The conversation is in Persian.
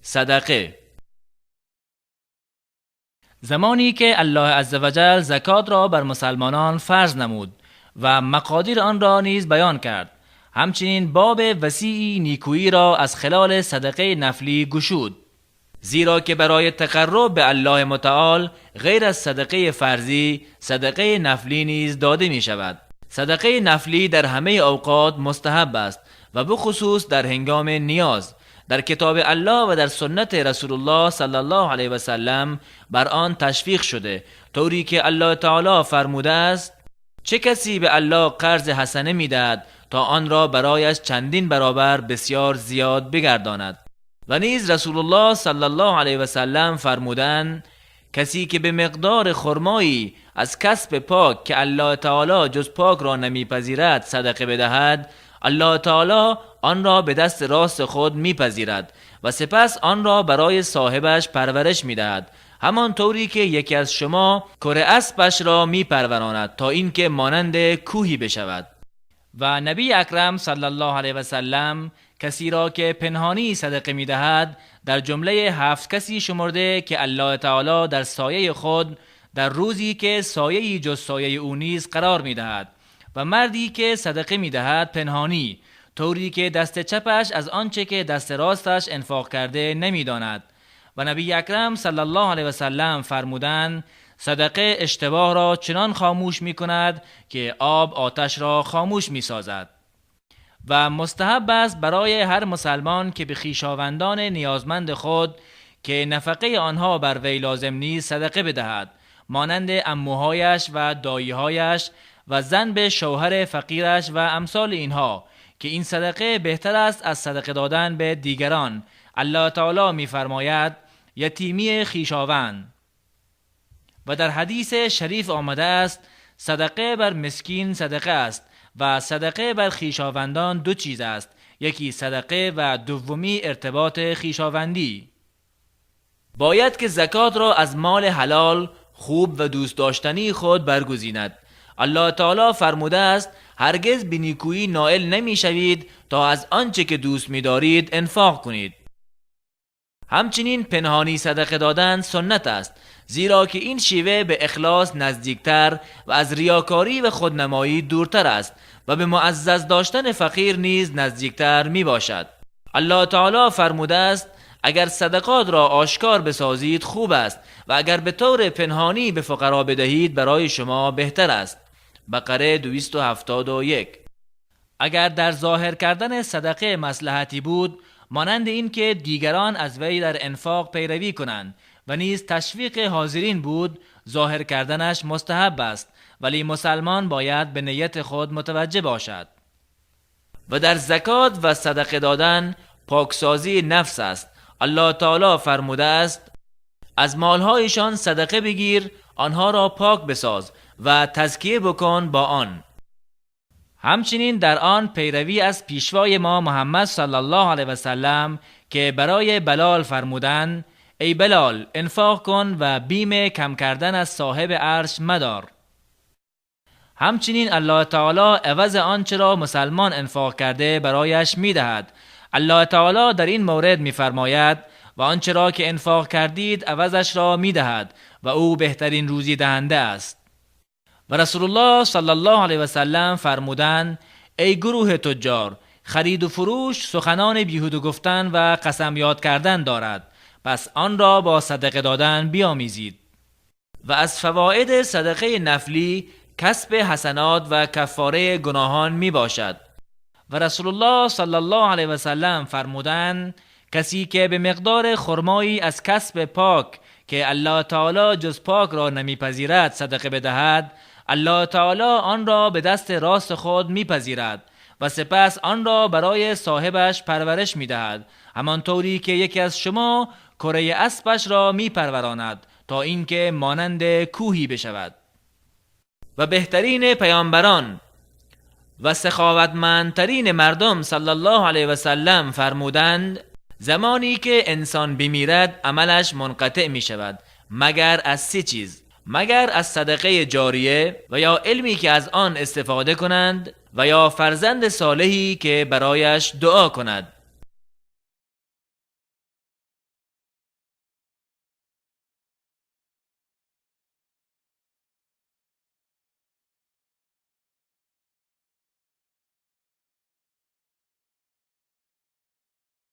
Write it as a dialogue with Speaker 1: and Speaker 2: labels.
Speaker 1: صدقه. زمانی که الله عزوجل زکات را بر مسلمانان فرض نمود و مقادیر آن را نیز بیان کرد، همچنین باب وسیعی نیکویی را از خلال صدقه نفلی گشود، زیرا که برای تقرب به الله متعال غیر از صدقه فرضی صدقه نفلی نیز داده می شود. صدقه نفلی در همه اوقات مستحب است و بخصوص در هنگام نیاز. در کتاب الله و در سنت رسول الله صلی الله علیه و سلم بر آن تشویق شده، طوری که الله تعالی فرموده است: چه کسی به الله قرض حسنه میدهد تا آن را برایش چندین برابر بسیار زیاد بگرداند. و نیز رسول الله صلی الله علیه و سلم فرمودند: کسی که به مقدار خرمایی از کسب پاک که الله تعالی جز پاک را نمیپذیرد صدقه بدهد، الله تعالی آن را به دست راست خود میپذیرد و سپس آن را برای صاحبش پرورش میدهد، همان طوری که یکی از شما کره اسبش را میپروراند تا اینکه مانند کوهی بشود. و نبی اکرم صلی الله علیه و سلم کسی را که پنهانی صدقه میدهد در جمله 7 کسی شمرده که الله تعالی در سایه خود در روزی که سایه‌ای جز سایه او نیز قرار میدهد، و مردی که صدقه میدهد پنهانی، طوری که دست چپش از آنچه که دست راستش انفاق کرده نمیداند. و نبی اکرم صلی الله علیه و سلم فرمودند: صدقه اشتباه را چنان خاموش می کند که آب آتش را خاموش می سازد. و مستحب است برای هر مسلمان که به خویشاوندان نیازمند خود که نفقه آنها بر وی لازم نیست صدقه بدهد، مانند عموهایش و داییهایش و زن به شوهر فقیرش و امثال اینها، که این صدقه بهتر است از صدقه دادن به دیگران. الله تعالی می فرماید: یتیمی خویشاوند. و در حدیث شریف آمده است: صدقه بر مسکین صدقه است و صدقه بر خویشاوندان 2 چیز است، یکی صدقه و دومی ارتباط خویشاوندی. باید که زکات را از مال حلال خوب و دوست داشتنی خود برگزیند. الله تعالی فرموده است: هرگز به نیکویی نائل نمی شوید تا از آنچه که دوست می دارید انفاق کنید. همچنین پنهانی صدقه دادن سنت است، زیرا که این شیوه به اخلاص نزدیکتر و از ریاکاری و خودنمایی دورتر است و به معزز داشتن فقیر نیز نزدیکتر می باشد. الله تعالی فرموده است: اگر صدقات را آشکار بسازید خوب است و اگر به طور پنهانی به فقرا بدهید برای شما بهتر است. بقره 271. اگر در ظاهر کردن صدقه مصلحتی بود، مانند این که دیگران از وی در انفاق پیروی کنند و نیز تشویق حاضرین بود، ظاهر کردنش مستحب است، ولی مسلمان باید به نیت خود متوجه باشد. و در زکات و صدقه دادن پاکسازی نفس است. الله تعالی فرموده است: از مالهایشان صدقه بگیر، آنها را پاک بساز و تزکیه بکن با آن. همچنین در آن پیروی از پیشوای ما محمد صلی الله علیه و سلم که برای بلال فرمودند: ای بلال، انفاق کن و بیم کم کردن از صاحب عرش مدار. همچنین الله تعالی عوض آنچه را مسلمان انفاق کرده برایش میدهد. الله تعالی در این مورد میفرماید: و آنچه را که انفاق کردید عوضش را میدهد و او بهترین روزی دهنده است. و رسول الله صلی الله علیه و سلم فرمودند: ای گروه تجار، خرید و فروش سخنان بیهوده گفتن و قسم یاد کردن دارد، پس آن را با صدقه دادن بیاموزید. و از فواید صدقه نفلی کسب حسنات و کفاره گناهان می باشد. و رسول الله صلی الله علیه و سلم فرمودند: کسی که به مقدار خرمایی از کسب پاک که الله تعالی جز پاک را نمیپذیرد صدقه بدهد، الله تعالی آن را به دست راست خود میپذیرد و سپس آن را برای صاحبش پرورش میدهد، همانطوری که یکی از شما کره اسبش را میپروراند تا اینکه مانند کوهی بشود. و بهترین پیامبران و سخاوتمندترین مردم صلی الله علیه و سلم فرمودند: زمانی که انسان بمیرد عملش منقطع می شود مگر از 3 چیز: مگر از صدقه جاریه و یا علمی که از آن استفاده کنند و یا فرزند صالحی که برایش دعا کند.